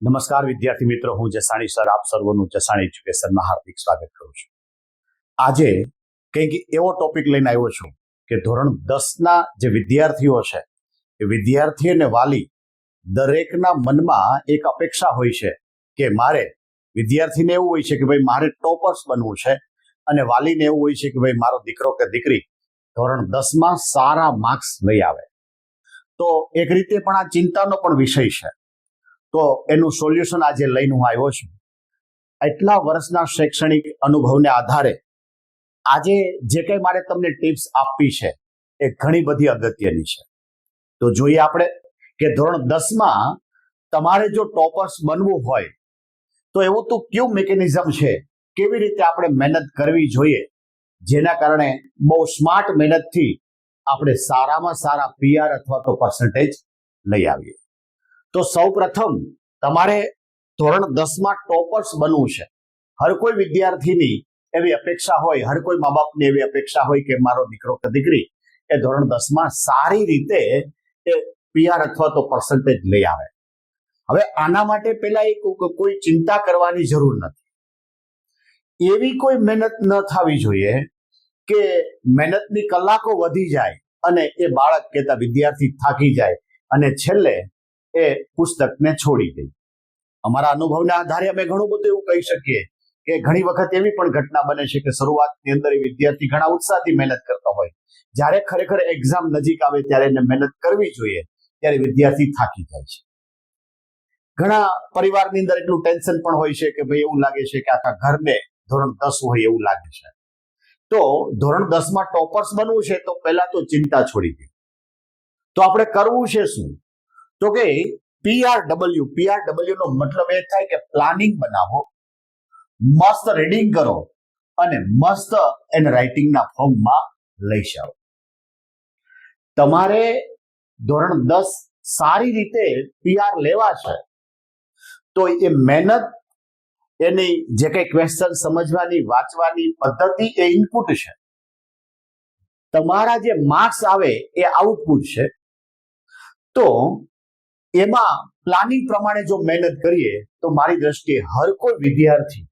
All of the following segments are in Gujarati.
નમસ્કાર વિદ્યાર્થી મિત્રો, હું જસાણી સર આપ સર્વનું જસાણી એજ્યુકેશનમાં હાર્દિક સ્વાગત કરું છું. આજે કંઈક એવો ટોપિક લઈને આવ્યો છું કે ધોરણ 10ના જે વિદ્યાર્થીઓ છે એ વિદ્યાર્થી અને વાલી દરેકના મનમાં એક અપેક્ષા હોય છે કે મારે વિદ્યાર્થીને એવું હોય છે કે ભાઈ મારે ટોપર્સ બનવું છે અને વાલીને એવું હોય છે કે ભાઈ મારો દીકરો કે દીકરી ધોરણ 10માં સારા માર્ક્સ લઈ આવે. તો એક રીતે પણ આ ચિંતાનો પણ વિષય છે. તો એનું સોલ્યુશન આજે લઈને હું આવ્યો છું. એટલા વર્ષના શૈક્ષણિક અનુભવને આધારે આજે જે કંઈ મારે તમને ટિપ્સ આપવી છે એ ઘણી બધી અગત્યની છે. તો જોઈએ આપણે કે ધોરણ 10માં તમારે જો ટોપર્સ બનવું હોય તો એવું તો કયું મિકેનિઝમ છે, કેવી રીતે આપણે મહેનત કરવી જોઈએ, જેના કારણે બહુ સ્માર્ટ મહેનતથી આપણે સારામાં સારા પીઆર અથવા તો પર્સન્ટેજ લઈ આવીએ. તો સૌ પ્રથમ તમારે ધોરણ 10માં ટોપર્સ બનવું છે. હર કોઈ વિદ્યાર્થીની એવી અપેક્ષા હોય, હર કોઈ મા બાપની એવી અપેક્ષા હોય કે મારો દીકરો કે દીકરી એ ધોરણ 10માં સારી રીતે એ પીઆર અથવા તો પર્સન્ટેજ લઈ આવે. હવે આના માટે પહેલા કોઈ ચિંતા કરવાની જરૂર નથી. એવી કોઈ મહેનત ન થવી જોઈએ કે મહેનતની કલાકો વધી જાય અને એ બાળક કહેતા વિદ્યાર્થી થાકી જાય અને છેલ્લે એ પુસ્તકને છોડી દે. અમારા અનુભવના આધારે અમે ઘણું બધું એવું કહી શકીએ કે ઘણી વખત એવી પણ ઘટના બને છે કે શરૂઆતની અંદર એ વિદ્યાર્થી ઘણા ઉત્સાહથી મહેનત કરતો હોય, જ્યારે ખરેખર એક્ઝામ નજીક આવે ત્યારે એને મહેનત કરવી જોઈએ ત્યારે વિદ્યાર્થી થાકી જાય છે. ઘણા પરિવારની અંદર એટલું ટેન્શન પણ હોય છે કે ભાઈ એવું લાગે છે કે આખા ઘરને ધોરણ 10 હોય એવું લાગે છે. તો ધોરણ 10માં ટોપર્સ બનવું છે તો પહેલા તો ચિંતા છોડી દે. તો આપણે કરવું છે શું? તો કે પીઆરડબલ્યુ નો મતલબ એ થાય કે પ્લાનિંગ બનાવો, મસ્ત રીડિંગ કરો અને મસ્ત એને રાઇટિંગના ફોર્મમાં લઈ જાઓ. તમારે ધોરણ 10 સારી રીતે પીઆર લેવા છે તો એ મહેનત, એની જે કઈ ક્વેશ્ચન સમજવાની, વાંચવાની પદ્ધતિ એ ઇનપુટ છે. તમારા જે માર્ક્સ આવે એ આઉટપુટ છે. તો એમાં પ્લાનિંગ પ્રમાણે જો મહેનત કરીએ તો મારી દ્રષ્ટિએ હર કોઈ વિદ્યાર્થી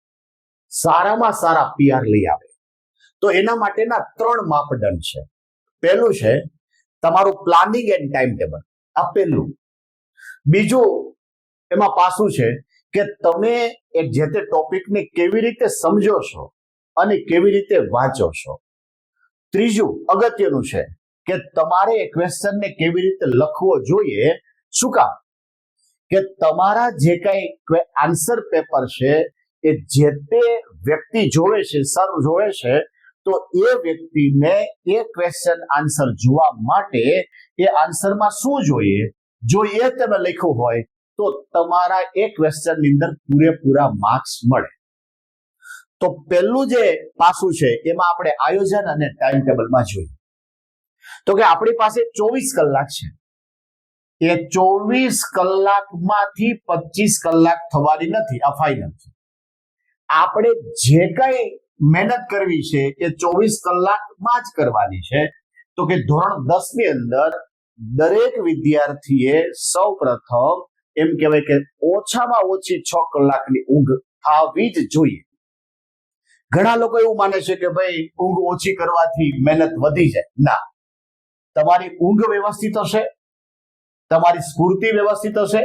સારામાં સારા પીઆર લઈ આવે. તો એના માટેના 3 માપદંડ છે. પહેલું છે તમારું પ્લાનિંગ એન્ડ ટાઈમ ટેબલ, આ પહેલું. બીજું એમાં પાસું છે કે તમે એક જે તે ટોપિકને કેવી રીતે સમજો છો અને કેવી રીતે વાંચો છો. ત્રીજું અગત્યનું છે કે તમારે એ ક્વેશ્ચનને કેવી રીતે લખવો જોઈએ. શું કામ? કે તમારા જે કઈ આન્સર પેપર છે એ જે તે વ્યક્તિ જોવે છે, સર જોવે છે, તો એ વ્યક્તિને એ ક્વેશ્ચન આન્સર જોવા માટે એ આન્સરમાં શું જોઈએ, જો એ તમે લખ્યું હોય તો તમારા એ ક્વેશ્ચનની અંદર પૂરેપૂરા માર્ક્સ મળે. તો પહેલું જે પાસું છે એમાં આપણે આયોજન અને ટાઈમ ટેબલમાં જોઈએ. તો કે આપણી પાસે 24 કલાક છે. એ 24 કલાકમાંથી 25 કલાક થવાની નથી, આ ફાઇનલ છે. આપણે જે કઈ મહેનત કરવી છે એ 24 કલાકમાં જ કરવાની છે. તો કે ધોરણ 10 ની અંદર દરેક વિદ્યાર્થીએ સૌ પ્રથમ એમ કહેવાય કે ઓછામાં ઓછી 6 કલાકની ઊંઘ આવવી જ જોઈએ. ઘણા લોકો એવું માને છે કે ભાઈ ઊંઘ ઓછી કરવાથી મહેનત વધી જાય. ના, તમારી ઊંઘ વ્યવસ્થિત હશે, તમારી સ્ફૂર્તિ વ્યવસ્થિત હશે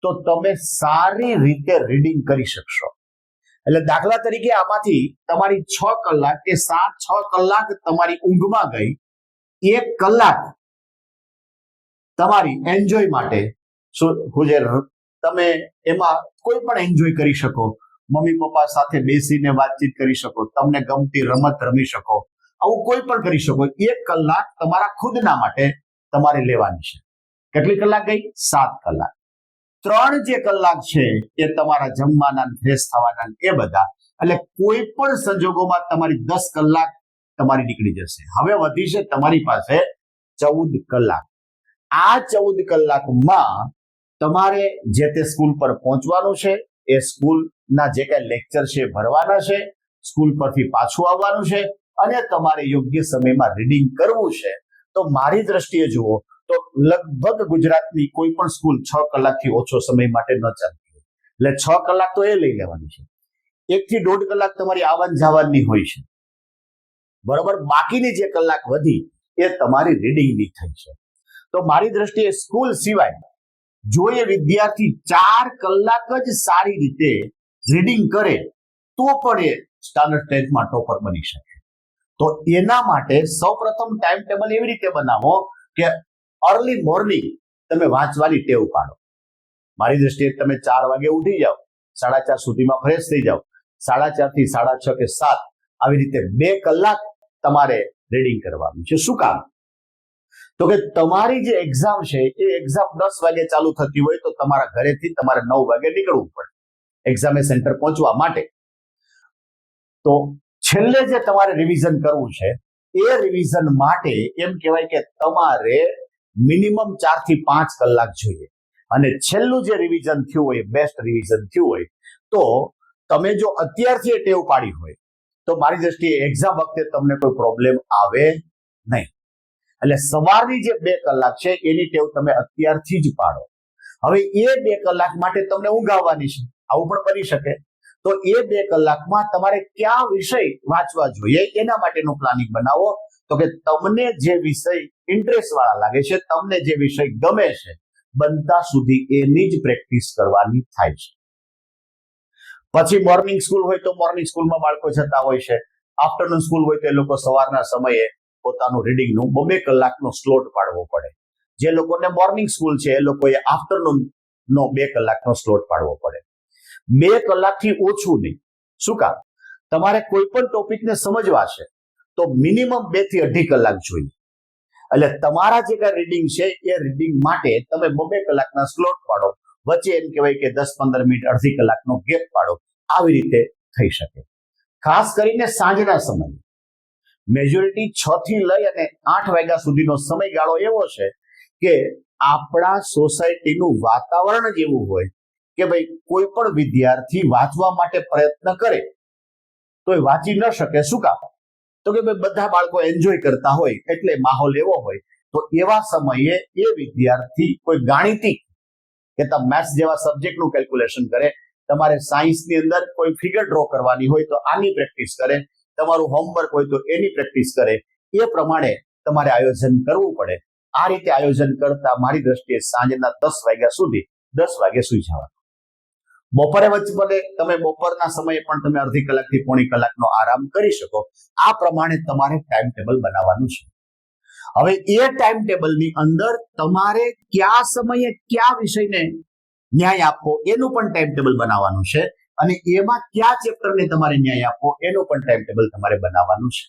તો તમે સારી રીતે રીડિંગ કરી શકશો. એટલે દાખલા તરીકે આમાંથી તમારી 6 કલાક કે 6 કલાક તમારી ઊંઘમાં ગઈ, 1 કલાક તમારી એન્જોય માટે, તમે એમાં કોઈ પણ એન્જોય કરી શકો. મમ્મી પપ્પા સાથે બેસીને વાતચીત કરી શકો, તમને ગમતી રમત રમી શકો, આવું કોઈ પણ કરી શકો. 1 કલાક તમારા ખુદના માટે તમારે લેવાની છે. કેટલી કલાક ગઈ? 7 કલાક. 3 જે કલાક છે એ તમારા જમવાના, ફ્રેશ થવાના, એ બધા. એટલે કોઈ પણ સંજોગોમાં તમારી 10 કલાક તમારી નીકળી જશે. હવે વધી છે તમારી પાસે 14 કલાક. આ 14 કલાકમાં તમારે જે તે સ્કૂલ પર પહોંચવાનું છે, એ સ્કૂલના જે કઈ લેક્ચર છે ભરવાના છે, સ્કૂલ પરથી પાછું આવવાનું છે અને તમારે યોગ્ય સમયમાં રીડિંગ કરવું છે. તો મારી દ્રષ્ટિએ જુઓ તો લગભગ ગુજરાતની કોઈ પણ સ્કૂલ 6 કલાકથી ઓછો સમય માટે ન ચાલતી હોય. એટલે 6 કલાક તો એ લઈ લેવાની છે. 1 થી 1.5 કલાક તમારી આવન જાવનની હોય છે, બરોબર. બાકીની જે કલાક વધી એ તમારી રીડિંગની થઈ છે. તો મારી દ્રષ્ટિએ સ્કૂલ સિવાય જો એ વિદ્યાર્થી 4 કલાક જ સારી રીતે રીડિંગ કરે તો પણ એ સ્ટાન્ડર્ડ 10th માં ટોપર બની શકે. તો એના માટે સૌપ્રથમ ટાઈમ ટેબલ એવી રીતે બનાવો કે અર્લી મોર્નિંગ તમે વાંચવાની ટેવ પાડો. મારી દ્રષ્ટિએ તમે 4 વાગે ઉઠી જાઓ, 4:30 સુધીમાં ફ્રેશ થઈ જાઓ, 4:30 થી 6:30 કે 7 આવી રીતે 2 કલાક તમારે રીડિંગ કરવાનું છે. શું કામ? તો કે તમારી જે એક્ઝામ છે એ એક્ઝામ 10 વાગે ચાલુ થતી હોય તો તમારા ઘરેથી તમારે 9 વાગે નીકળવું પડે એક્ઝામે સેન્ટર પહોંચવા માટે. તો છેલ્લે જે તમારે રિવિઝન કરવું છે એ રિવિઝન માટે એમ કહેવાય કે તમારે મિનિમમ 4 થી 5 કલાક જોઈએ. અને છેલ્લું જે રિવિઝન થયું હોય, બેસ્ટ રિવિઝન થયું હોય, તો તમે જો અત્યારથી એ ટેવ પાડી હોય તો મારી દ્રષ્ટિએ એક્ઝામ વખતે તમને કોઈ પ્રોબ્લેમ આવે નહીં. એટલે સવારની જે 2 કલાક છે એની ટેવ તમે અત્યારથી જ પાડો. હવે એ 2 કલાક માટે તમને ઊંઘ આવવાની છે, આવું પણ બની શકે. તો એ 2 કલાકમાં તમારે કયા વિષય વાંચવા જોઈએ એના માટેનું પ્લાનિંગ બનાવો. તો કે તમને જે વિષય ઇન્ટરેસ્ટ વાળા લાગે છે, તમને જે વિષય ગમે છે, બનતા સુધી એની જ પ્રેક્ટિસ કરવાની થાય છે. પછી મોર્નિંગ સ્કૂલ હોય તો મોર્નિંગ સ્કૂલમાં બાળકો જતા હોય છે, આફ્ટરનૂન સ્કૂલ હોય તો એ લોકો સવારના સમયે પોતાનું રીડિંગનું 2 કલાકનો સ્લોટ પાડવો પડે. જે લોકોને મોર્નિંગ સ્કૂલ છે એ લોકોએ આફ્ટરનૂન નો 2 કલાકનો સ્લોટ પાડવો પડે. 2 કલાકથી ઓછું નહીં. શું કામ? તમારે કોઈ પણ ટોપિકને સમજવા છે તો મિનિમમ 2 થી 2.5 કલાક જોઈએ. એટલે તમારા જે કઈ રીડિંગ છે એ રીડિંગ માટે તમે 2 કલાકના સ્લોટ પાડો, વચ્ચે એમ કહેવાય કે 10-15 મિનિટ અડધી કલાકનો ગેપ પાડો. આવી રીતે થઈ શકે. ખાસ કરીને સાંજના સમયે મેજોરિટી 6 થી લઈ અને 8 વાગ્યા સુધીનો સમયગાળો એવો છે કે આપણા સોસાયટીનું વાતાવરણ જ એવું હોય કે ભાઈ કોઈ પણ વિદ્યાર્થી વાંચવા માટે પ્રયત્ન કરે તો એ વાંચી ન શકે. શું કામ? તો કે ભાઈ બધા બાળકો એન્જોય કરતા હોય એટલે માહોલ એવો હોય. તો એવા સમયે એ વિદ્યાર્થી કોઈ ગાણિતિક કે મેથ્સ જેવા સબ્જેક્ટનું કેલ્ક્યુલેશન કરે, તમારે સાયન્સની અંદર કોઈ ફિગર ડ્રો કરવાની હોય તો આની પ્રેક્ટિસ કરે, તમારું હોમવર્ક હોય તો એની પ્રેક્ટિસ કરે. એ પ્રમાણે તમારે આયોજન કરવું પડે. આ રીતે આયોજન કરતા મારી દ્રષ્ટિએ સાંજના 10 વાગ્યા સુધી 10 વાગે સુઈ જવાનું. બપોરે વચ્ચે તમે બપોરના સમયે પણ તમે અડધી કલાકથી પોણી કલાકનો આરામ કરી શકો. આ પ્રમાણે તમારે ટાઈમ ટેબલ બનાવવાનું છે. હવે એ ટાઈમ ટેબલની અંદર તમારે કયા સમયે કયા વિષયને ન્યાય આપવો એનું પણ ટાઈમ ટેબલ બનાવવાનું છે. અને એમાં કયા ચેપ્ટરને તમારે ન્યાય આપવો એનું પણ ટાઈમ ટેબલ તમારે બનાવવાનું છે.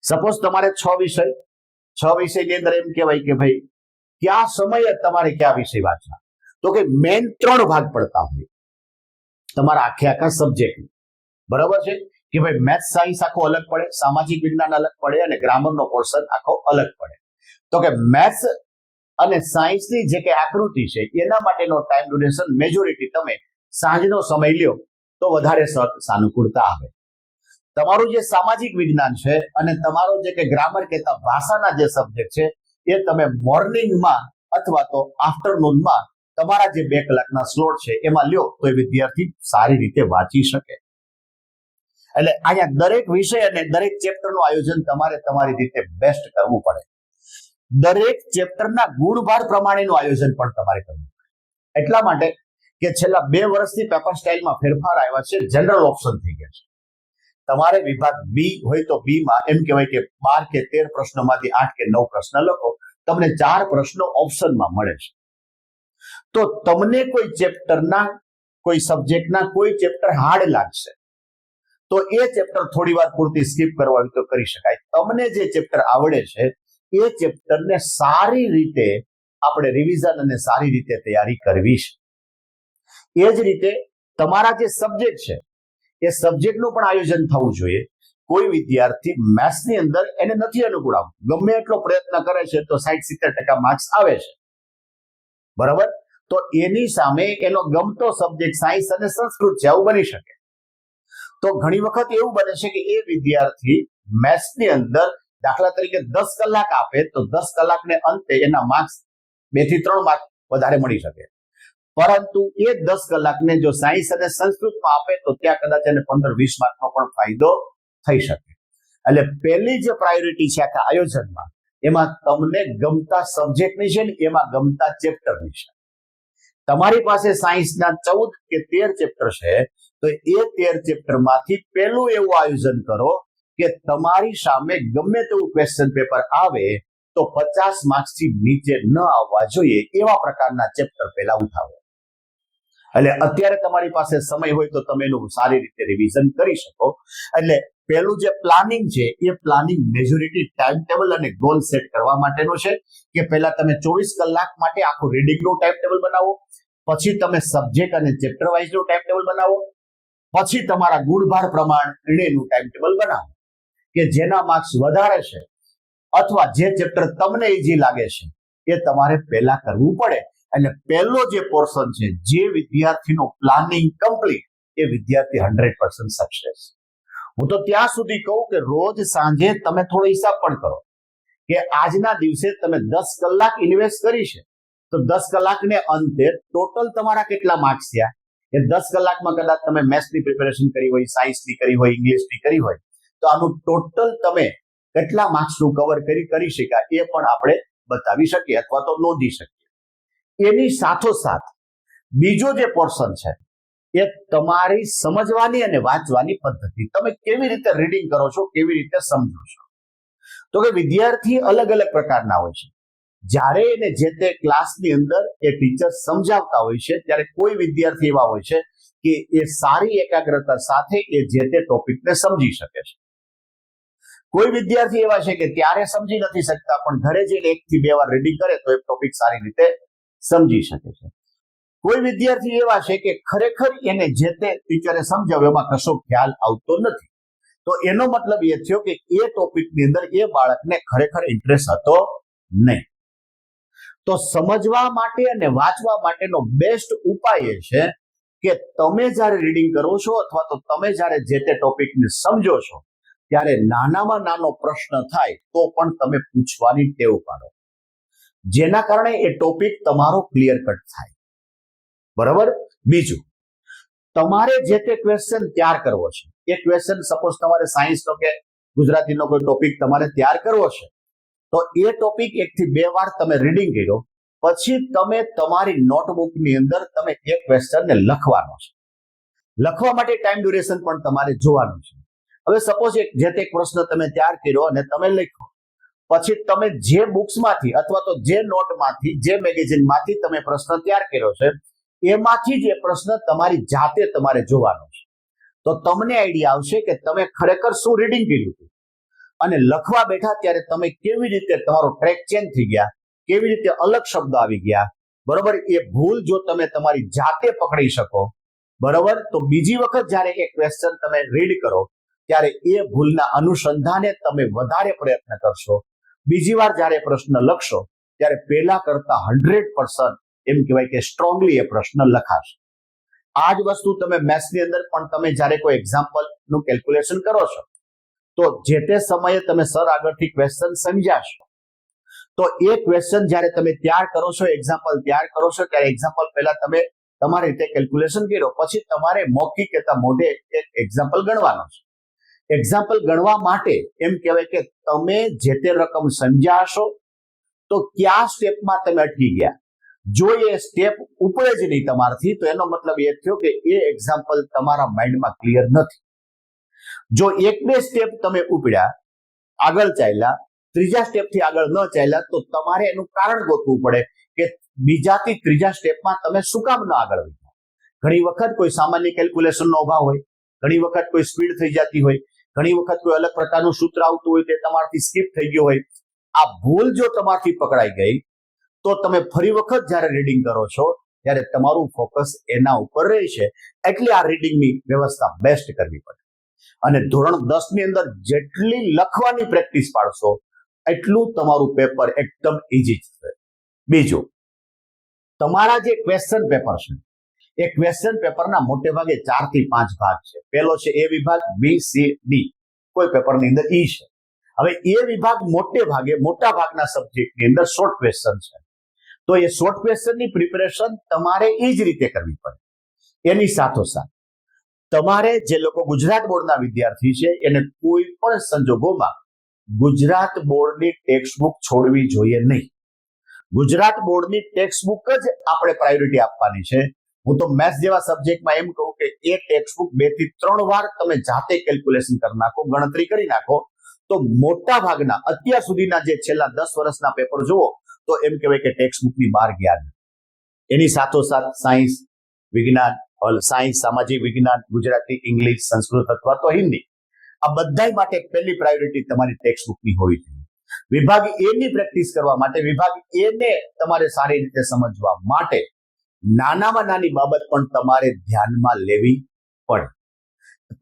સપોઝ તમારે 6 વિષયની અંદર એમ કહેવાય કે ભાઈ કયા સમયે તમારે કયા વિષય વાંચવા. તો કે મેન 3 ભાગ પડતા હોય તમારા આખા સબ્જેક્ટ. બરાબર છે કે ભાઈ મેથ્સ સાયન્સ આખો અલગ પડે, સામાજિક વિજ્ઞાન અલગ પડે અને ગ્રામરનો પોર્શન આખો અલગ પડે. તો કે મેથ્સ અને સાયન્સની જે કે આકૃતિ છે એના માટેનો ટાઈમ ડ્યુરેશન મેજોરિટી તમે સાંજનો સમય લ્યો તો વધારે સાનુકૂળતા આવે. તમારું જે સામાજિક વિજ્ઞાન છે અને તમારો જે કે ગ્રામર કહેતા ભાષાના જે સબ્જેક્ટ છે એ તમે મોર્નિંગમાં અથવા તો આફ્ટરનૂનમાં તમારા જે 2 કલાકના સ્લોટ છે એમાં લ્યો તો એ વિદ્યાર્થી સારી રીતે વાંચી શકે. એટલે અહીંયા દરેક વિષય અને દરેક ચેપ્ટરનું આયોજન તમારે તમારી રીતે બેસ્ટ કરવું પડે. દરેક ચેપ્ટરના ગુણભાર પ્રમાણેનું આયોજન પણ તમારે કરવું પડે. એટલા માટે કે છેલ્લા 2 વર્ષથી પેપર સ્ટાઇલમાં ફેરફાર આવ્યા છે, જનરલ ઓપ્શન થઈ ગયા છે. તમારે વિભાગ બી હોય તો બી માં એમ કહેવાય કે 12 કે 13 પ્રશ્નોમાંથી 8 કે 9 પ્રશ્ન લખો, તમને 4 પ્રશ્નો ઓપ્શનમાં મળે છે. તો તમને કોઈ ચેપ્ટરના કોઈ સબ્જેક્ટના કોઈ ચેપ્ટર હાર્ડ લાગશે તો એ ચેપ્ટર થોડી વાર પૂરતી સ્કીપ કરવા હોય તો કરી શકાય. તમને જે ચેપ્ટર આવડે છે એ ચેપ્ટરને સારી રીતે આપણે રિવિઝન અને સારી રીતે તૈયારી કરવી છે. એ જ રીતે તમારા જે સબ્જેક્ટ છે એ સબ્જેક્ટનું પણ આયોજન થવું જોઈએ. કોઈ વિદ્યાર્થી મેથ્સની અંદર એને નથી અનુકૂળ આવતું, ગમે એટલો પ્રયત્ન કરે છે તો 60-70% માર્ક્સ આવે છે, બરાબર. તો એની સામે એનો ગમતો સબ્જેક્ટ સાયન્સ અને સંસ્કૃત છે, આવું બની શકે. તો ઘણી વખત એવું બને છે કે એ વિદ્યાર્થી મેથ્સની અંદર દાખલા તરીકે 10 કલાક આપે તો 10 કલાકને અંતે એના માર્ક્સ 2 થી 3 માર્ક વધારે મળી શકે. પરંતુ એ 10 કલાકને જો સાયન્સ અને સંસ્કૃતમાં આપે તો ત્યાં કદાચ એને 15-20 માર્કનો પણ ફાયદો થઈ શકે. એટલે પહેલી જે પ્રાયોરિટી છે આખા આયોજનમાં, એમાં તમને ગમતા સબ્જેક્ટની છે ને એમાં ગમતા ચેપ્ટરની છે. તમારી પાસે સાયન્સના 14 કે 13 ચેપ્ટર છે, તો એ 13 ચેપ્ટરમાંથી પહેલું એવું આયોજન કરો કે તમારી સામે ગમે તેવું ક્વેશ્ચન પેપર આવે તો 50 માર્ક્સથી નીચે ન આવવા જોઈએ એવા પ્રકારના ચેપ્ટર પહેલા ઉઠાવો. એટલે અત્યારે તમારી પાસે સમય હોય તો તમે એનું સારી રીતે રિવિઝન કરી શકો. એટલે પહેલું જે પ્લાનિંગ છે એ પ્લાનિંગ મેજોરિટી ટાઈમ ટેબલ અને ગોલ સેટ કરવા માટેનું છે કે પહેલા તમે 24 કલાક માટે આખું રીડિંગનું ટાઈમ ટેબલ બનાવો, પછી તમે સબ્જેક્ટ અને ચેપ્ટર વાઇઝનું ટાઈમ ટેબલ બનાવો, પછી તમારા ગુણભાર પ્રમાણેનું ટાઈમ ટેબલ બનાવો કે જેના માર્ક્સ વધારે છે અથવા જે ચેપ્ટર તમને ઈઝી લાગે છે એ તમારે પહેલા કરવું પડે. અને પહેલો જે પોર્શન છે, જે વિદ્યાર્થીનો પ્લાનિંગ કમ્પ્લીટ, એ વિદ્યાર્થી 100% સક્સેસ. હું તો ત્યાં સુધી કહું કે રોજ સાંજે તમે થોડો હિસાબ પણ કરો કે આજના દિવસે તમે 10 કલાક ઇન્વેસ્ટ કરી છે, તો 10 કલાકને અંતે ટોટલ તમારા કેટલા માર્ક્સ થયા. એ 10 કલાકમાં કદાચ તમે મેથ્સની પ્રિપેરેશન કરી હોય, સાયન્સની કરી હોય, ઇંગ્લિશની કરી હોય, તો આનું ટોટલ તમે કેટલા માર્ક્સનું કવર કરી શક્યા એ પણ આપણે બતાવી શકીએ અથવા તો નોંધી શકીએ. એની સાથોસાથ બીજો જે પોર્શન છે એ તમારી સમજવાની અને વાંચવાની પદ્ધતિ. તમે કેવી રીતે રીડિંગ કરો છો, કેવી રીતે સમજો છો. તો કે વિદ્યાર્થી અલગ અલગ પ્રકારના હોય છે. જ્યારે એને જે તે ક્લાસની અંદર એ ટીચર સમજાવતા હોય છે ત્યારે કોઈ વિદ્યાર્થી એવા હોય છે કે એ સારી એકાગ્રતા સાથે એ જે તે ટોપિકને સમજી શકે છે. કોઈ વિદ્યાર્થી એવા છે કે ત્યારે સમજી નથી શકતા, પણ ઘરે જઈને 1 થી 2 વાર રીડિંગ કરે તો એ ટોપિક સારી રીતે સમજી શકે છે. કોઈ વિદ્યાર્થી એવા છે કે ખરેખર એને જે તે ટીચરે સમજાવ્યો એમાં કશો ખ્યાલ આવતો નથી. તો એનો મતલબ એ થયો કે એ ટોપિકની અંદર એ બાળકને ખરેખર ઇન્ટરેસ્ટ હતો નહીં. તો સમજવા માટે અને વાંચવા માટેનો બેસ્ટ ઉપાય એ છે કે તમે જ્યારે રીડિંગ કરો છો અથવા તો તમે જ્યારે જે તે ટોપિકને સમજો છો ત્યારે નાનામાં નાનો પ્રશ્ન થાય તો પણ તમે પૂછવાની ટેવ પાડો, જેના કારણે એ ટોપિક તમારો ક્લિયર કટ થાય. બરાબર. બીજું, તમારે જે તે ક્વેશ્ચન તૈયાર કરવો છે, એ ક્વેશ્ચન સપોઝ તમારે સાયન્સનો કે ગુજરાતીનો કોઈ ટોપિક તમારે તૈયાર કરવો છે, તો એ ટોપિક 1 થી 2 વાર તમે રીડિંગ કર્યો પછી તમે તમારી નોટબુકની અંદર તમે એ ક્વેશ્ચનને લખવાનો છે. લખવા માટે ટાઈમ ડ્યુરેશન પણ તમારે જોવાનું છે. હવે સપોઝ જે તે પ્રશ્ન તમે તૈયાર કર્યો અને તમે લખો, પછી તમે જે બુક્સમાંથી અથવા તો જે નોટમાંથી, જે મેગેઝિનમાંથી તમે પ્રશ્ન તૈયાર કર્યો છે એમાંથી જ એ પ્રશ્ન તમારી જાતે તમારે જોવાનો છે. તો તમને આઈડિયા આવશે કે તમે ખરેખર શું રીડિંગ કર્યું હતું અને લખવા બેઠા ત્યારે તમે કેવી રીતે તમારો ટ્રેક ચેન્જ થઈ ગયા, કેવી રીતે અલગ શબ્દ આવી ગયા. બરોબર. એ ભૂલ જો તમે તમારી જાતે પકડી શકો, બરોબર, તો બીજી વખત જ્યારે એ ક્વેશ્ચન તમે રીડ કરો ત્યારે એ ભૂલના અનુસંધાને તમે વધારે પ્રયત્ન કરશો. બીજી વાર જ્યારે પ્રશ્ન લખશો ત્યારે પહેલા કરતા 100% એમ કહેવાય કે સ્ટ્રોંગલી એ પ્રશ્ન લખાશે. આ જ વસ્તુ તમે મેથ્સની અંદર પણ તમે જ્યારે કોઈ એક્ઝામ્પલનું કેલ્ક્યુલેશન કરો છો તો જે તે સમયે તમે સર આગળથી ક્વેશ્ચન સમજાશો, તો એ ક્વેશ્ચન જ્યારે તમે તૈયાર કરો છો, એક્ઝામ્પલ તૈયાર કરો છો, ત્યારે એક્ઝામ્પલ પહેલા તમે તમારી રીતે કેલ્ક્યુલેશન કર્યો, પછી તમારે મૌખિક કે મોઢે એક એક્ઝામ્પલ ગણવાનો છે. એક્ઝામ્પલ ગણવા માટે એમ કહેવાય કે તમે જે તે રકમ સમજ્યા હશો તો કયા સ્ટેપમાં તમે અટકી ગયા. જો એ સ્ટેપ ઉપડે જ નહીં તમારથી તો એનો મતલબ એ થયો કે એ એક્ઝામ્પલ તમારા માઇન્ડમાં ક્લિયર નથી. જો 1-2 સ્ટેપ તમે ઉપડ્યા, આગળ ચાલ્યા, ત્રીજા સ્ટેપથી આગળ ન ચાલ્યા, તો તમારે એનું કારણ ગોતવું પડે કે બીજાથી ત્રીજા સ્ટેપમાં તમે શું કામ ન આગળ વધ્યા. ઘણી વખત કોઈ સામાન્ય કેલ્ક્યુલેશનનો અભાવ હોય, ઘણી વખત કોઈ સ્પીડ થઈ જતી હોય, ઘણી વખત કોઈ અલગ પ્રકારનું સૂત્ર આવતું હોય તે તમારાથી સ્કીપ થઈ ગયો હોય. આ ભૂલ જો તમારથી પકડાઈ ગઈ તો તમે ફરી વખત જ્યારે રીડિંગ કરો છો ત્યારે તમારું ફોકસ એના ઉપર રહેશે. એટલે આ રીડિંગની વ્યવસ્થા બેસ્ટ કરવી પડે. અને ધોરણ 10 ની અંદર જેટલી લખવાની પ્રેક્ટિસ પાડશો એટલું તમારું પેપર એકદમ ઈઝી થશે. બીજું, તમારા જે ક્વેશ્ચન પેપર છે એ ક્વેશ્ચન પેપરના મોટે ભાગે 4 થી 5 ભાગ છે. પહેલો છે એ વિભાગ, બી, સી, ડી. કોઈ પેપરની અંદર ઈ છે. હવે એ વિભાગ મોટા ભાગના સબ્જેક્ટની અંદર શોર્ટ ક્વેશ્ચન છે. તો એ શોર્ટ ક્વેશ્ચનની પ્રિપેરેશન તમારે એ જ રીતે કરવી પડે. એની સાથોસાથ તમારે જે લોકો ગુજરાત બોર્ડના વિદ્યાર્થી છે એને કોઈ પણ સંજોગોમાં ગુજરાત બોર્ડની ટેક્સ્ટબુક છોડવી જોઈએ નહીં. ગુજરાત બોર્ડની ટેક્સ્ટબુક જ આપણે પ્રાયોરિટી આપવાની છે. હું તો મેથ્સ જેવા સબ્જેક્ટમાં એમ કહું કે એ ટેક્સ્ટબુક 2 થી 3 વાર તમે જાતે કેલ્ક્યુલેશન કરી નાખો, ગણતરી કરી નાખો, તો મોટા ભાગના અત્યાર સુધીના જે છેલ્લા 10 વર્ષના પેપર જુઓ તો એમ કહેવાય કે ટેક્સ્ટબુકની બહાર ગયા. એની સાથોસાથ સાયન્સ, વિજ્ઞાન, સામાજિક વિજ્ઞાન, ગુજરાતી, ઇંગ્લિશ, સંસ્કૃત અથવા તો હિન્દી, આ બધા માટે પહેલી પ્રાયોરિટી તમારી ટેક્સ્ટબુકની હોવી જોઈએ. વિભાગ એ ની પ્રેક્ટિસ કરવા માટે, વિભાગ એ ને તમારે સારી રીતે સમજવા માટે નાનામાં નાની બાબત પણ તમારે ધ્યાનમાં લેવી પડે.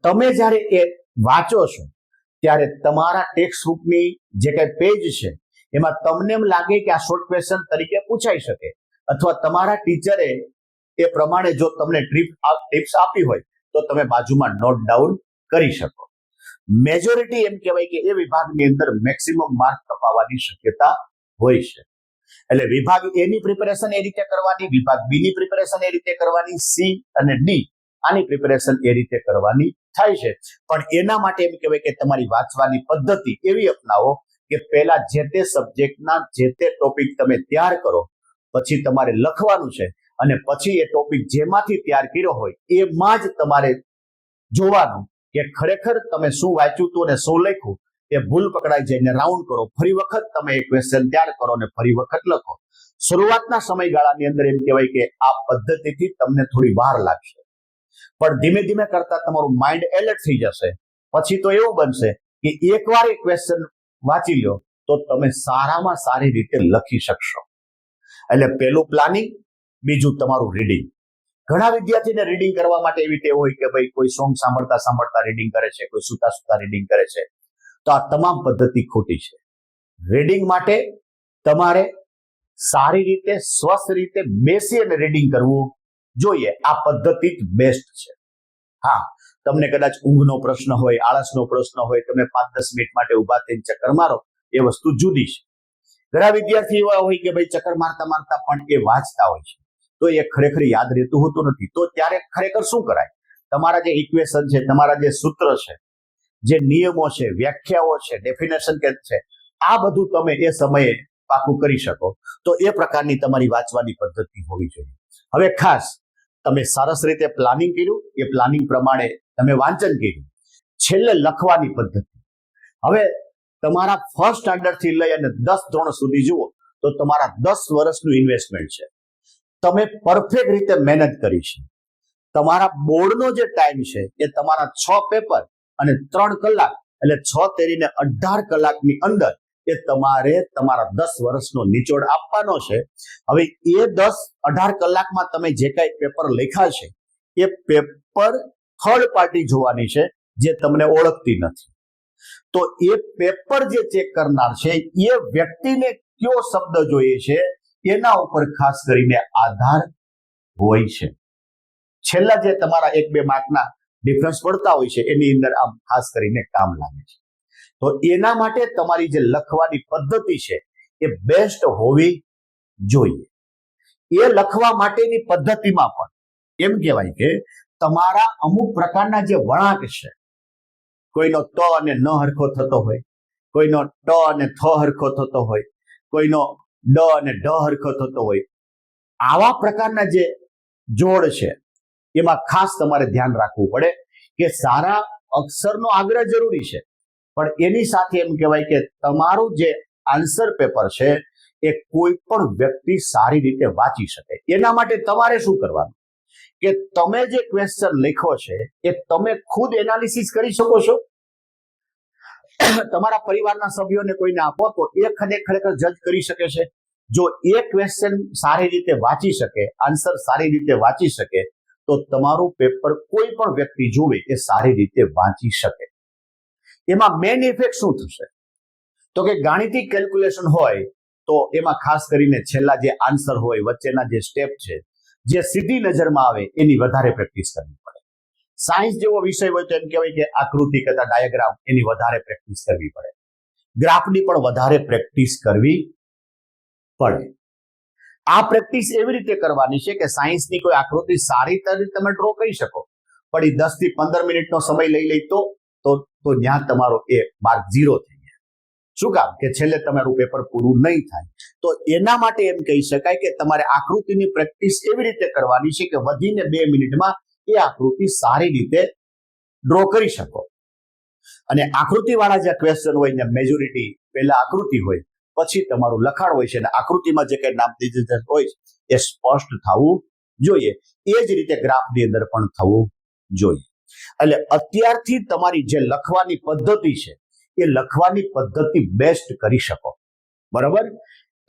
તમે જ્યારે એ વાંચો છો ત્યારે તમારા ટેક્સ્ટબુકની જે કઈ પેજ છે એમાં તમને એમ લાગે કે આ શોર્ટ ક્વેશ્ચન તરીકે પૂછાઈ શકે, અથવા તમારા ટીચરે એ પ્રમાણે જો તમને ટિપ્સ આપી હોય તો તમે બાજુમાં નોટ ડાઉન કરી શકો. મેજોરિટી એમ કહેવાય કે એ વિભાગની અંદર મેક્સિમમ માર્ક કપાવવાની શક્યતા હોય છે. એટલે વિભાગ એ ની પ્રિપેરેશન એ રીતે કરવાની, વિભાગ બી ની પ્રિપેરેશન એ રીતે કરવાની, સી અને ડી આની પ્રિપેરેશન એ રીતે કરવાની થાય છે. પણ એના માટે એમ કહેવાય કે તમારી વાંચવાની પદ્ધતિ એવી અપનાવો કે પહેલા જે તે સબ્જેક્ટના જે તે ટોપિક તમે તૈયાર કરો, પછી તમારે લખવાનું છે અને પછી એ ટોપિક જેમાંથી તૈયાર કર્યો હોય એમાં જ તમારે જોવાનું કે ખરેખર તમે શું વાંચ્યું હતું અને શું લખ્યું. એ ભૂલ પકડાઈ જઈને રાઉન્ડ કરો, ફરી વખત તમે એક ક્વેશ્ચન તૈયાર કરો અને ફરી વખત લખો. શરૂઆતના સમયગાળાની અંદર એમ કહેવાય કે આ પદ્ધતિથી તમને થોડી વાર લાગશે, પણ ધીમે ધીમે કરતા તમારું માઇન્ડ એલર્ટ થઈ જશે. પછી તો એવું બનશે કે એકવાર એ ક્વેશ્ચન વાંચી લો તો તમે સારામાં સારી રીતે લખી શકશો. એટલે પહેલું પ્લાનિંગ, બીજું તમારું રીડિંગ. ઘણા વિદ્યાર્થીને રીડિંગ કરવા માટે એવી ટેવ હોય કે ભાઈ કોઈ સોંગ સાંભળતા સાંભળતા રીડિંગ કરે છે, કોઈ સુતા સુતા રીડિંગ કરે છે. તો આ તમામ પદ્ધતિ ખોટી છે. રીડિંગ માટે તમારે સારી રીતે, સ્વસ્થ રીતે બેસી અને રીડિંગ કરવું જોઈએ. આ પદ્ધતિ જ બેસ્ટ છે. હા, તમને કદાચ ઊંઘનો પ્રશ્ન હોય, આળસનો પ્રશ્ન હોય, તમે 5-10 મિનિટ માટે ઊભા થઈને ચક્કર મારો, એ વસ્તુ જુદી છે. ઘણા વિદ્યાર્થી એવા હોય કે ભાઈ ચક્કર મારતા મારતા પણ એ વાંચતા હોય છે, તો એ ખરેખર યાદ રહેતું હોતું નથી. તો ત્યારે ખરેખર શું કરાય? તમારા જે ઇક્વેશન છે, તમારા જે સૂત્ર છે, જે નિયમો છે, વ્યાખ્યાઓ છે, ડેફિનેશન કે છે, આ બધું તમે એ સમયે પાકું કરી શકો. તો એ પ્રકારની તમારી વાંચવાની પદ્ધતિ હોવી જોઈએ. હવે ખાસ તમે સરસ રીતે પ્લાનિંગ કર્યું, એ પ્લાનિંગ પ્રમાણે તમે વાંચન કર્યું, છેલ્લે લખવાની પદ્ધતિ. હવે તમારા ફર્સ્ટ સ્ટાન્ડર્ડ થી લઈ અને 10 ધોરણ સુધી જુઓ તો તમારા 10 વર્ષનું ઇન્વેસ્ટમેન્ટ છે. તમે પરફેક્ટ રીતે મહેનત કરી છે. તમારા બોર્ડનો જે ટાઈમ છે એ તમારા 6 પેપર અને 3 કલાક, એટલે 6 તેરીને 18 કલાકની અંદર એ તમારે તમારા 10 વર્ષનો નિચોડ આપવાનો છે. હવે એ 18 કલાકમાં તમે જે કઈ પેપર લખ્યા છે એ પેપર થર્ડ પાર્ટી જોવાની છે, જે તમને ઓળખતી નથી. તો એ પેપર જે ચેક કરનાર છે એ વ્યક્તિને કયો શબ્દ જોઈએ છે એના ઉપર ખાસ કરીને આધાર હોય છે. છેલ્લા જે તમારા 1-2 માર્કના ડિફરન્સ પડતા હોય છે એની અંદર આ ખાસ કરીને કામ લાગે છે. તો એના માટે તમારી જે લખવાની પદ્ધતિ છે એ બેસ્ટ હોવી જોઈએ. એ લખવા માટેની પદ્ધતિમાં પણ એમ કહેવાય કે તમારા અમુક પ્રકારના જે વળાંક છે, કોઈનો ત અને ન હરખો થતો હોય, કોઈનો ટ અને થ હરખો થતો હોય, કોઈનો ડ અને ઢ હરખો થતો હોય, આવા પ્રકારના જે જોડ છે એમાં ખાસ તમારે ધ્યાન રાખવું પડે કે સારા અક્ષરનો આગ્રહ જરૂરી છે, પણ એની સાથે એમ કહેવાય કે તમારું જે આન્સર પેપર છે એ કોઈ પણ વ્યક્તિ સારી રીતે વાંચી શકે. એના માટે તમારે શું કરવાનું કે તમે જે ક્વેશ્ચન લખ્યો છે એ તમે ખુદ એનાલિસિસ કરી શકો છો. તમારા પરિવારના સભ્યોને કોઈને આપો તો એ ખરેખર જજ કરી શકે છે. જો એ ક્વેશ્ચન સારી રીતે વાંચી શકે, આન્સર સારી રીતે વાંચી શકે, તો તમારું પેપર કોઈ પણ વ્યક્તિ જોવે એ સારી રીતે વાંચી શકે. એમાં મેઇન ઇફેક્ટ શું થશે તો કે ગાણિતિક કેલ્ક્યુલેશન હોય તો એમાં ખાસ કરીને છેલ્લા જે આન્સર હોય, વચ્ચેના જે સ્ટેપ છે, જે સીધી નજરમાં આવે એની વધારે પ્રેક્ટિસ કરવી પડે. સાયન્સ જેવો વિષય હોય તો એમ કહેવાય કે આકૃતિ કરતા ડાયાગ્રામ એની વધારે પ્રેક્ટિસ કરવી પડે. ગ્રાફની પણ વધારે પ્રેક્ટિસ કરવી પડે. આ પ્રેક્ટિસ એવી રીતે કરવાની છે કે સાયન્સની કોઈ આકૃતિ સારી રીતે તમે ડ્રો કરી શકો, પણ એ 10 થી 15 મિનિટનો સમય લઈ તો ત્યાં તમારો એ માર્ક 0 થઈ જાય. શું કામ? કે છેલ્લે તમારું પેપર પૂરું નહીં થાય. તો એના માટે એમ કહી શકાય કે તમારે આકૃતિની પ્રેક્ટિસ એવી રીતે કરવાની છે કે વધીને 2 મિનિટમાં એ આકૃતિ સારી રીતે ડ્રો કરી શકો. અને આકૃતિવાળા જે ક્વેશ્ચન હોય ને મેજોરિટી પહેલા આકૃતિ હોય, પછી તમારું લખાણ હોય છે, અને આકૃતિમાં જે કઈ નામ દીધેલ હોય એ સ્પષ્ટ થવું જોઈએ. એ જ રીતે ગ્રાફની અંદર પણ થવું જોઈએ. એટલે અત્યારથી તમારી જે લખવાની પદ્ધતિ છે એ લખવાની પદ્ધતિ બેસ્ટ કરી શકો. બરાબર?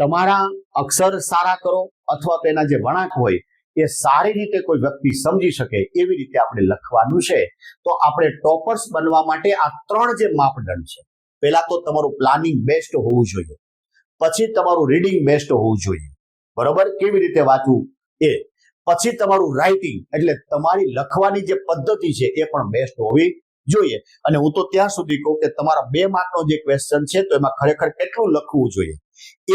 તમારા અક્ષર સારા કરો અથવા તો એના જે વળાંક હોય એ સારી રીતે કોઈ વ્યક્તિ સમજી શકે એવી રીતે આપણે લખવાનું છે. તો આપણે ટોપર્સ બનવા માટે આ 3 જે માપદંડ છે, પહેલા તો તમારું પ્લાનિંગ બેસ્ટ હોવું જોઈએ, પછી તમારું રીડિંગ બેસ્ટ હોવું જોઈએ. બરોબર? કેવી રીતે વાંચવું એ, પછી તમારું રાઇટિંગ એટલે તમારી લખવાની જે પદ્ધતિ છે એ પણ બેસ્ટ હોવી જોઈએ. અને હું તો ત્યાં સુધી કહું કે તમારા 2 માર્કનો જે ક્વેશ્ચન છે તો એમાં ખરેખર કેટલું લખવું જોઈએ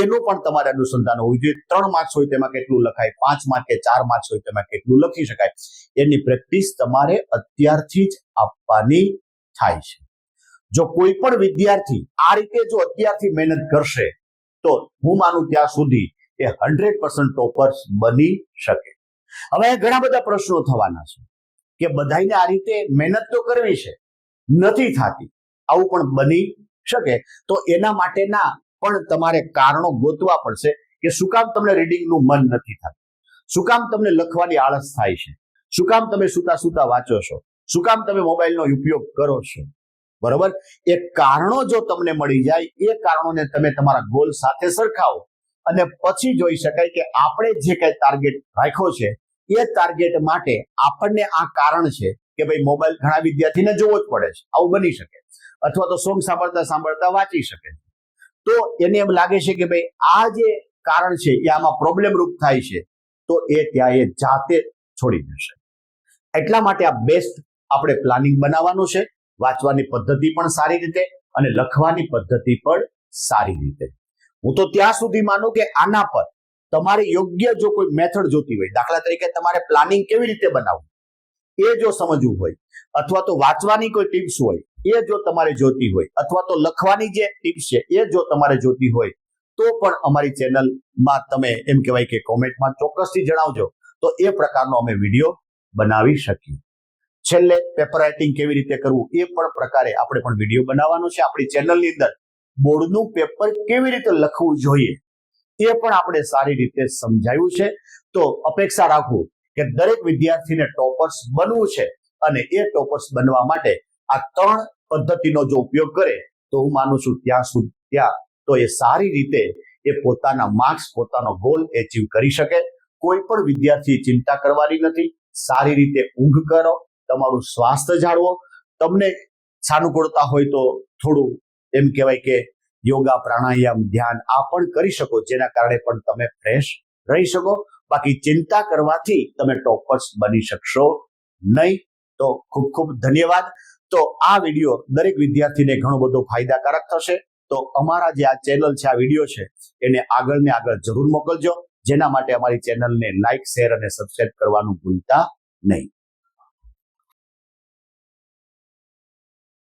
એનું પણ તમારે અનુસંધાન હોવું જોઈએ. 3 માર્ક્સ હોય તેમાં કેટલું લખાય, 5 માર્ક કે 4 માર્ક્સ હોય તેમાં કેટલું લખી શકાય, એની પ્રેક્ટિસ તમારે અત્યારથી જ આપવાની થાય છે. જો કોઈ પણ વિદ્યાર્થી આ રીતે જો અત્યારથી મહેનત કરશે તો હું માનું ત્યાં સુધી એ 100% ટોપર્સ બની શકે. હવે ઘણા બધા પ્રશ્નો થવાના છે કે બધાને આ રીતે મહેનત તો કરવી છે, નથી થતી, આવું પણ બની શકે. તો એના માટેના પણ તમારે કારણો ગોતવા પડશે કે શું કામ તમને રીડિંગનું મન નથી થતું, શું કામ તમને લખવાની આળસ થાય છે, શું કામ તમે સુતા વાંચો છો, શું કામ તમે મોબાઈલનો ઉપયોગ કરો છો. બરોબર? એ કારણો જો તમને મળી જાય, એ કારણોને તમે તમારા ગોલ સાથે સરખાવો અને પછી જોઈ શકાય કે આપણે જે કઈ ટાર્ગેટ રાખ્યો છે એ ટાર્ગેટ માટે આપણને આ કારણ છે કે ભાઈ મોબાઈલ ઘણા વિદ્યાર્થીને જોવો જ પડે છે, આવું બની શકે, અથવા તો સોંગ સાંભળતા વાંચી શકે. તો એને એમ લાગે છે કે ભાઈ આ જે કારણ છે એ આમાં પ્રોબ્લેમ રૂપ થાય છે, તો એ ત્યાં એ જાતે છોડી દેશે. એટલા માટે આ બેસ્ટ આપણે પ્લાનિંગ બનાવવાનું છે, વાંચવાની પદ્ધતિ પણ સારી રીતે અને લખવાની પદ્ધતિ પણ સારી રીતે. હું તો ત્યાં સુધી માનું કે આના પર તમારે યોગ્ય જો કોઈ મેથડ જોતી હોય, દાખલા તરીકે તમારે પ્લાનિંગ કેવી રીતે બનાવવું એ જો સમજવું હોય, અથવા તો વાંચવાની કોઈ ટિપ્સ હોય એ જો તમારે જોતી હોય, અથવા તો લખવાની જે ટિપ્સ છે એ જો તમારે જોતી હોય, તો પણ અમારી ચેનલમાં તમે એમ કહેવાય કે કોમેન્ટમાં ચોક્કસથી જણાવજો, તો એ પ્રકારનો અમે વિડીયો બનાવી શકીએ. છેલ્લે પેપર રાઇટિંગ કેવી રીતે કરવું એ પણ પ્રકારે આપણે પણ વિડીયો બનાવવાનો છે. આપણી ચેનલની અંદર બોર્ડનું પેપર કેવી રીતે લખવું જોઈએ એ પણ આપણે સારી રીતે સમજાવ્યું છે. તો અપેક્ષા રાખું કે દરેક વિદ્યાર્થીને ટોપર્સ બનવું છે અને એ ટોપર્સ બનવા માટે આ 3 પદ્ધતિનો જો ઉપયોગ કરે તો હું માનું છું ત્યાં તો એ સારી રીતે એ પોતાના માર્ક્સ, પોતાનો ગોલ એચીવ કરી શકે. કોઈ પણ વિદ્યાર્થી ચિંતા કરવાની નથી. સારી રીતે ઊંઘ કરો, તમારું સ્વાસ્થ્ય જાળવો. તમને સાનુકૂળતા હોય તો થોડું એમ કહેવાય કે યોગા, પ્રાણાયામ, ધ્યાન આ પણ કરી શકો, જેના કારણે પણ તમે ફ્રેશ રહી શકો. બાકી ચિંતા કરવાથી તમે ટોપર્સ બની શકશો નહીં. તો ખૂબ ખૂબ ધન્યવાદ. તો આ વિડીયો દરેક વિદ્યાર્થીને ઘણો બધો ફાયદાકારક થશે. તો અમારા જે આ ચેનલ છે, આ વિડીયો છે, એને આગળ જરૂર મોકલજો, જેના માટે અમારી ચેનલને લાઈક, શેર અને સબસ્ક્રાઇબ કરવાનું ભૂલતા નહીં.